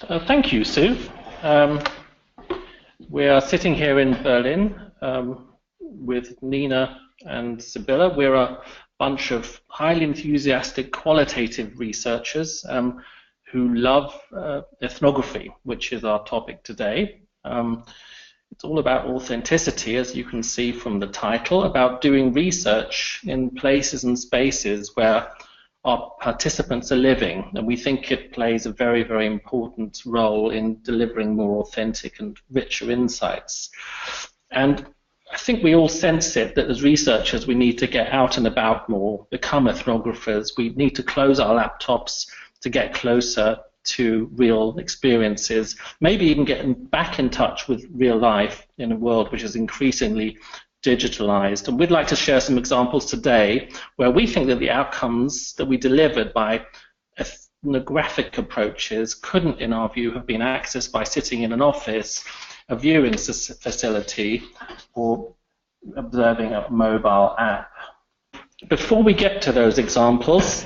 Thank you, Sue. We are sitting here in Berlin with Nina and Sibylla. We're a bunch of highly enthusiastic qualitative researchers who love ethnography, which is our topic today. It's all about authenticity, as you can see from the title, about doing research in places and spaces where our participants are living, and we think it plays a very, very important role in delivering more authentic and richer insights. And I think we all sense it, that as researchers we need to get out and about more, become ethnographers. We need to close our laptops to get closer to real experiences, maybe even getting back in touch with real life in a world which is increasingly digitalized. And we'd like to share some examples today where we think that the outcomes that we delivered by ethnographic approaches couldn't, in our view, have been accessed by sitting in an office, a viewing facility, or observing a mobile app. Before we get to those examples,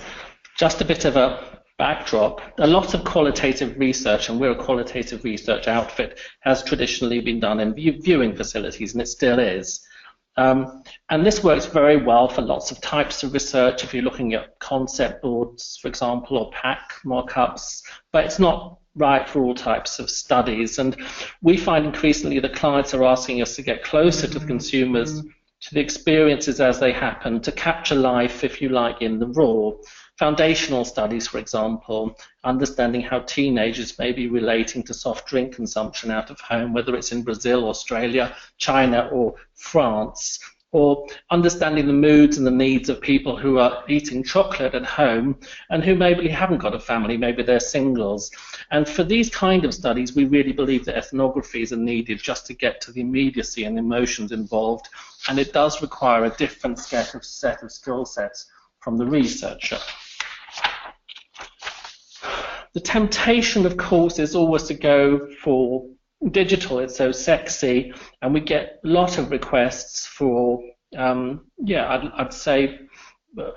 just a bit of a backdrop. A lot of qualitative research, and we're a qualitative research outfit, has traditionally been done in viewing facilities, and it still is. And this works very well for lots of types of research, if you're looking at concept boards, for example, or pack mock-ups, but it's not right for all types of studies. And we find increasingly that clients are asking us to get closer to the consumers, to the experiences as they happen, to capture life, if you like, in the raw. Foundational studies, for example, understanding how teenagers may be relating to soft drink consumption out of home, whether it's in Brazil, Australia, China, or France, or understanding the moods and the needs of people who are eating chocolate at home and who maybe haven't got a family, maybe they're singles. And for these kind of studies, we really believe that ethnographies are needed just to get to the immediacy and emotions involved, and it does require a different set of skill sets from the researcher. The temptation, of course, is always to go for digital. It's so sexy, and we get a lot of requests for, I'd say,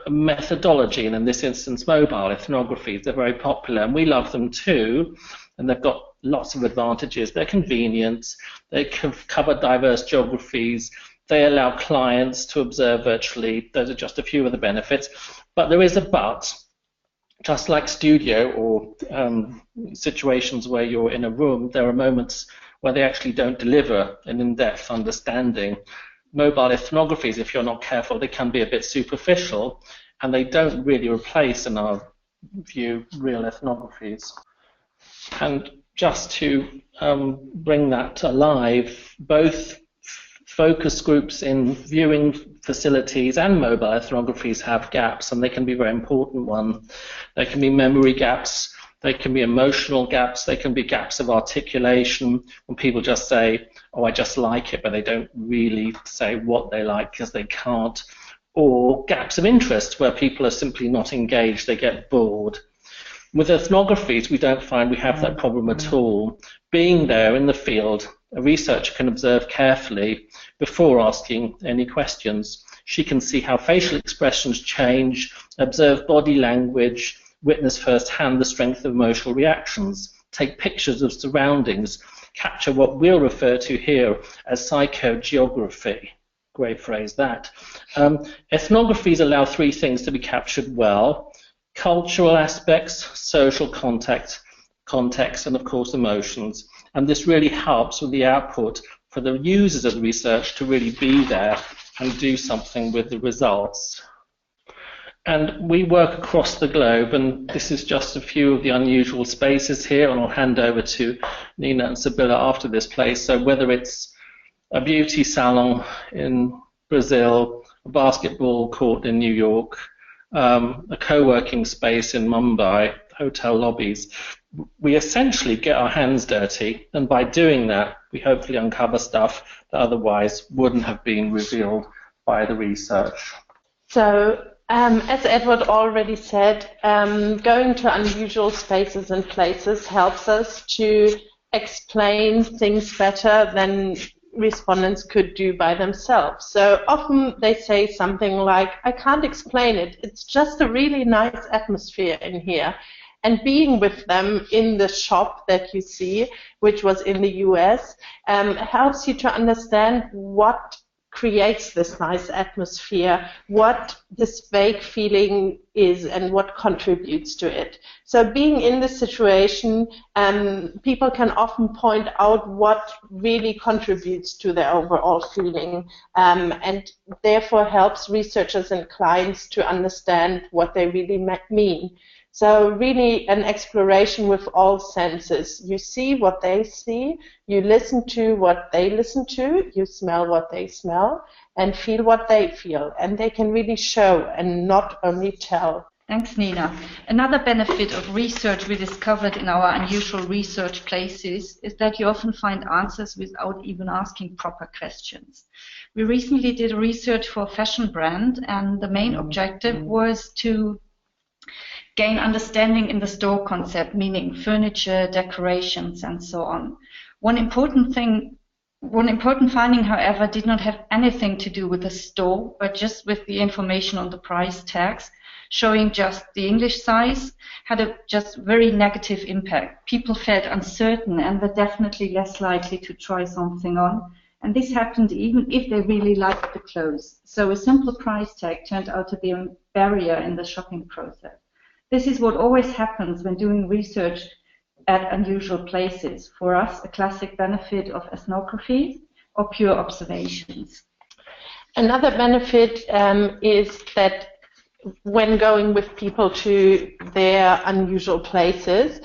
a methodology, and in this instance, mobile ethnographies. They're very popular, and we love them too, and they've got lots of advantages. They're convenient, they cover diverse geographies, they allow clients to observe virtually. Those are just a few of the benefits, but there is a but. Just like studio or situations where you're in a room, there are moments where they actually don't deliver an in-depth understanding. Mobile ethnographies, if you're not careful, they can be a bit superficial, and they don't really replace, in our view, real ethnographies. And just to bring that alive, both focus groups in viewing facilities and mobile ethnographies have gaps, and they can be very important ones. They can be memory gaps, they can be emotional gaps, they can be gaps of articulation, when people just say, oh, I just like it, but they don't really say what they like because they can't. Or gaps of interest, where people are simply not engaged, they get bored. With ethnographies, we don't find we have that problem at all. Being there in the field, a researcher can observe carefully before asking any questions. She can see how facial expressions change, observe body language, witness firsthand the strength of emotional reactions, take pictures of surroundings, capture what we'll refer to here as psychogeography. Great phrase, that. Ethnographies allow three things to be captured well: cultural aspects, social context, and of course emotions. And this really helps with the output for the users of the research to really be there and do something with the results. And we work across the globe, and this is just a few of the unusual spaces here, and I'll hand over to Nina and Sibylla after this place. So whether it's a beauty salon in Brazil, a basketball court in New York, a co-working space in Mumbai, hotel lobbies, we essentially get our hands dirty, and by doing that we hopefully uncover stuff that otherwise wouldn't have been revealed by the research. So as Edward already said, going to unusual spaces and places helps us to explain things better than respondents could do by themselves. So often they say something like, I can't explain it, it's just a really nice atmosphere in here. And being with them in the shop that you see, which was in the US, helps you to understand what creates this nice atmosphere, what this vague feeling is, and what contributes to it. So being in this situation, people can often point out what really contributes to their overall feeling, and therefore helps researchers and clients to understand what they really mean. So really an exploration with all senses. You see what they see, you listen to what they listen to, you smell what they smell, and feel what they feel. And they can really show and not only tell. Thanks, Nina. Another benefit of research we discovered in our unusual research places is that you often find answers without even asking proper questions. We recently did research for a fashion brand, and the main objective was to gain understanding in the store concept, meaning furniture, decorations, and so on. One important finding, however, did not have anything to do with the store, but just with the information on the price tags, showing just the English size, had a just very negative impact. People felt uncertain and were definitely less likely to try something on. And this happened even if they really liked the clothes. So a simple price tag turned out to be a barrier in the shopping process. This is what always happens when doing research at unusual places. For us, a classic benefit of ethnography or pure observations. Another benefit is that when going with people to their unusual places,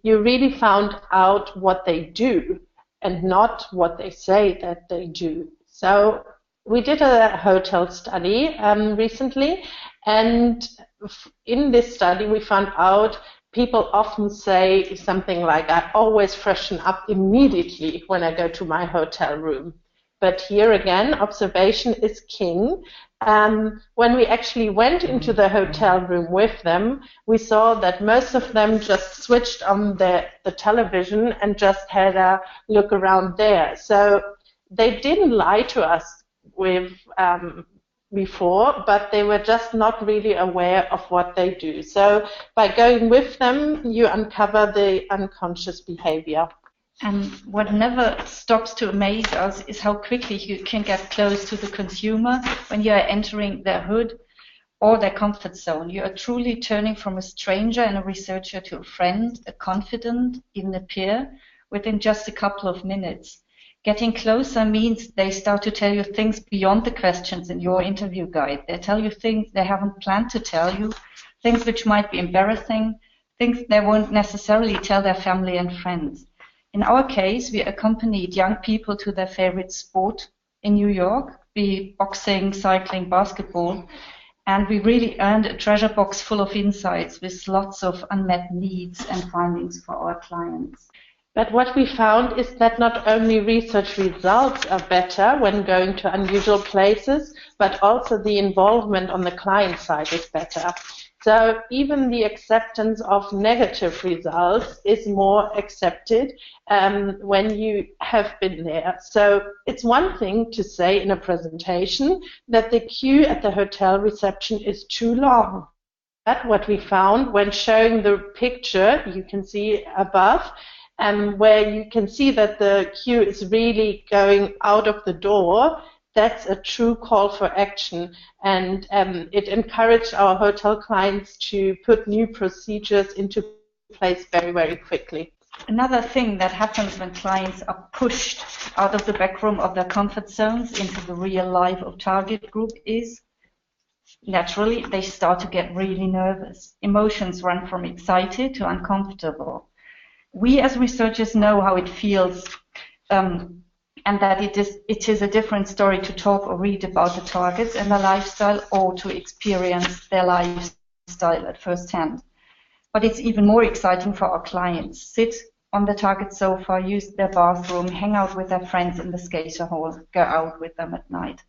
you really found out what they do and not what they say that they do. So we did a hotel study recently, and in this study we found out people often say something like, I always freshen up immediately when I go to my hotel room. But here again, observation is king. When we actually went into the hotel room with them, we saw that most of them just switched on the television and just had a look around there. So they didn't lie to us with before, but they were just not really aware of what they do. So by going with them, you uncover the unconscious behavior. And what never stops to amaze us is how quickly you can get close to the consumer when you are entering their hood or their comfort zone. You are truly turning from a stranger and a researcher to a friend, a confidant, even a peer, within just a couple of minutes. Getting closer means they start to tell you things beyond the questions in your interview guide. They tell you things they haven't planned to tell you, things which might be embarrassing, things they won't necessarily tell their family and friends. In our case, we accompanied young people to their favorite sport in New York, be it boxing, cycling, basketball, and we really earned a treasure box full of insights with lots of unmet needs and findings for our clients. But what we found is that not only research results are better when going to unusual places, but also the involvement on the client side is better. So even the acceptance of negative results is more accepted when you have been there. So it's one thing to say in a presentation that the queue at the hotel reception is too long. But what we found when showing the picture, you can see above, where you can see that the queue is really going out of the door, that's a true call for action, and it encouraged our hotel clients to put new procedures into place very, very quickly. Another thing that happens when clients are pushed out of the back room of their comfort zones into the real life of target group is, naturally, they start to get really nervous. Emotions run from excited to uncomfortable. We as researchers know how it feels, and that it is a different story to talk or read about the targets and their lifestyle, or to experience their lifestyle at first hand. But it's even more exciting for our clients. Sit on the target sofa, use their bathroom, hang out with their friends in the skater hall, go out with them at night.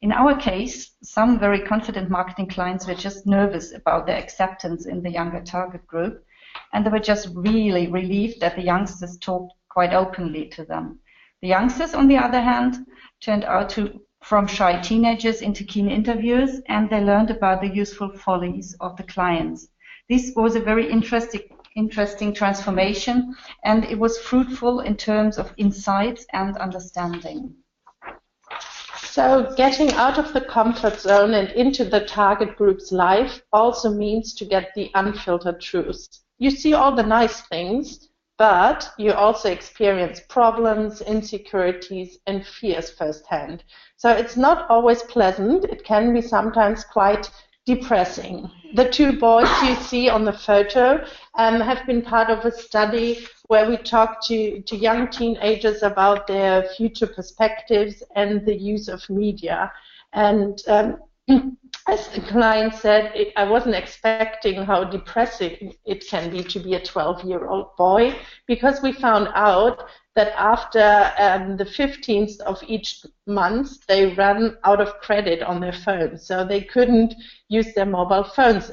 In our case, some very confident marketing clients were just nervous about their acceptance in the younger target group, and they were just really relieved that the youngsters talked quite openly to them. The youngsters, on the other hand, turned out from shy teenagers into keen interviewers, and they learned about the useful follies of the clients. This was a very interesting transformation, and it was fruitful in terms of insights and understanding. So getting out of the comfort zone and into the target group's life also means to get the unfiltered truth. You see all the nice things, but you also experience problems, insecurities, and fears firsthand. So it's not always pleasant. It can be sometimes quite depressing. The two boys you see on the photo have been part of a study where we talked to young teenagers about their future perspectives and the use of media. And as the client said, I wasn't expecting how depressing it can be to be a 12-year-old boy, because we found out that after the 15th of each month, they ran out of credit on their phones, so they couldn't use their mobile phones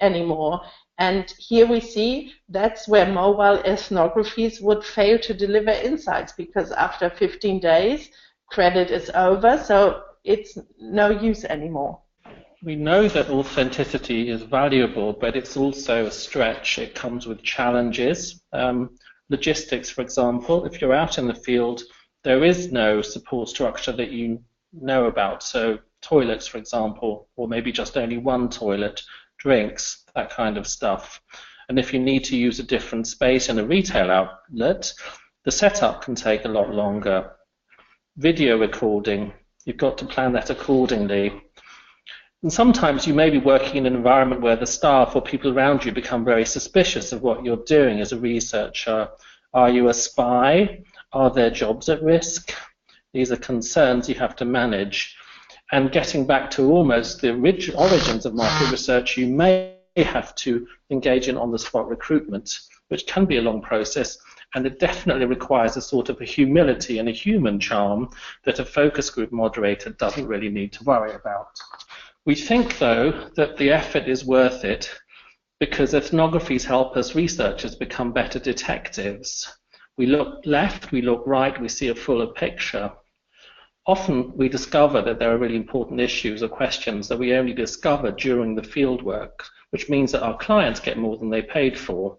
anymore. And here we see that's where mobile ethnographies would fail to deliver insights, because after 15 days, credit is over, so it's no use anymore. We know that authenticity is valuable, but it's also a stretch. It comes with challenges. Logistics, for example, if you're out in the field, there is no support structure that you know about. So toilets, for example, or maybe just only one toilet, drinks, that kind of stuff. And if you need to use a different space in a retail outlet, the setup can take a lot longer. Video recording, you've got to plan that accordingly. And sometimes you may be working in an environment where the staff or people around you become very suspicious of what you're doing as a researcher. Are you a spy? Are their jobs at risk? These are concerns you have to manage. And getting back to almost the origins of market research, you may have to engage in on-the-spot recruitment, which can be a long process, and it definitely requires a sort of a humility and a human charm that a focus group moderator doesn't really need to worry about. We think, though, that the effort is worth it because ethnographies help us researchers become better detectives. We look left, we look right, we see a fuller picture. Often we discover that there are really important issues or questions that we only discover during the field work, which means that our clients get more than they paid for.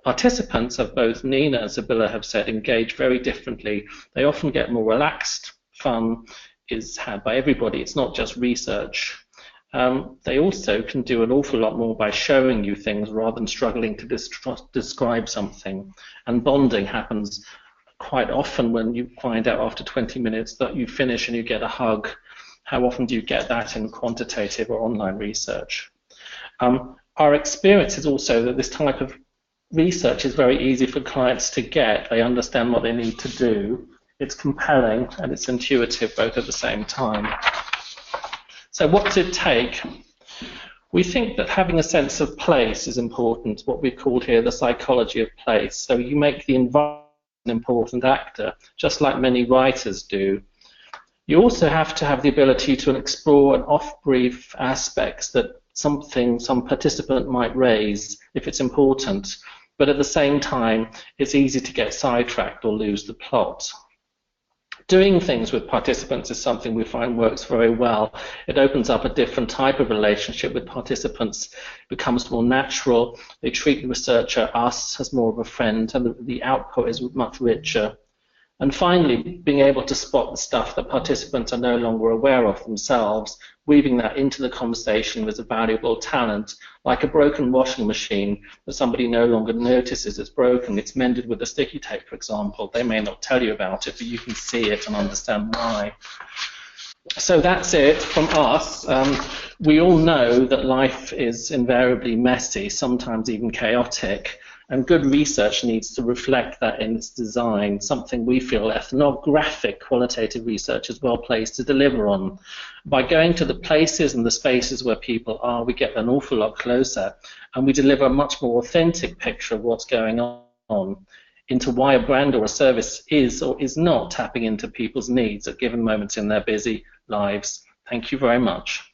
Participants, as both Nina and Sibylla have said, engage very differently. They often get more relaxed. Fun is had by everybody. It's not just research. They also can do an awful lot more by showing you things rather than struggling to describe something. And bonding happens quite often when you find out after 20 minutes that you finish and you get a hug. How often do you get that in quantitative or online research? Our experience is also that this type of research is very easy for clients to get. They understand what they need to do. It's compelling and it's intuitive both at the same time. So what does it take? We think that having a sense of place is important, what we've called here the psychology of place. So you make the environment an important actor, just like many writers do. You also have to have the ability to explore an off-brief aspects that some participant might raise if it's important, but at the same time it's easy to get sidetracked or lose the plot. Doing things with participants is something we find works very well. It opens up a different type of relationship with participants. It becomes more natural. They treat the researcher, us, as more of a friend, and the output is much richer. And finally, being able to spot the stuff that participants are no longer aware of themselves, weaving that into the conversation was a valuable talent, like a broken washing machine that somebody no longer notices it's broken. It's mended with a sticky tape, for example. They may not tell you about it, but you can see it and understand why. So that's it from us. We all know that life is invariably messy, sometimes even chaotic. And good research needs to reflect that in its design, something we feel ethnographic qualitative research is well placed to deliver on. By going to the places and the spaces where people are, we get an awful lot closer, and we deliver a much more authentic picture of what's going on, into why a brand or a service is or is not tapping into people's needs at given moments in their busy lives. Thank you very much.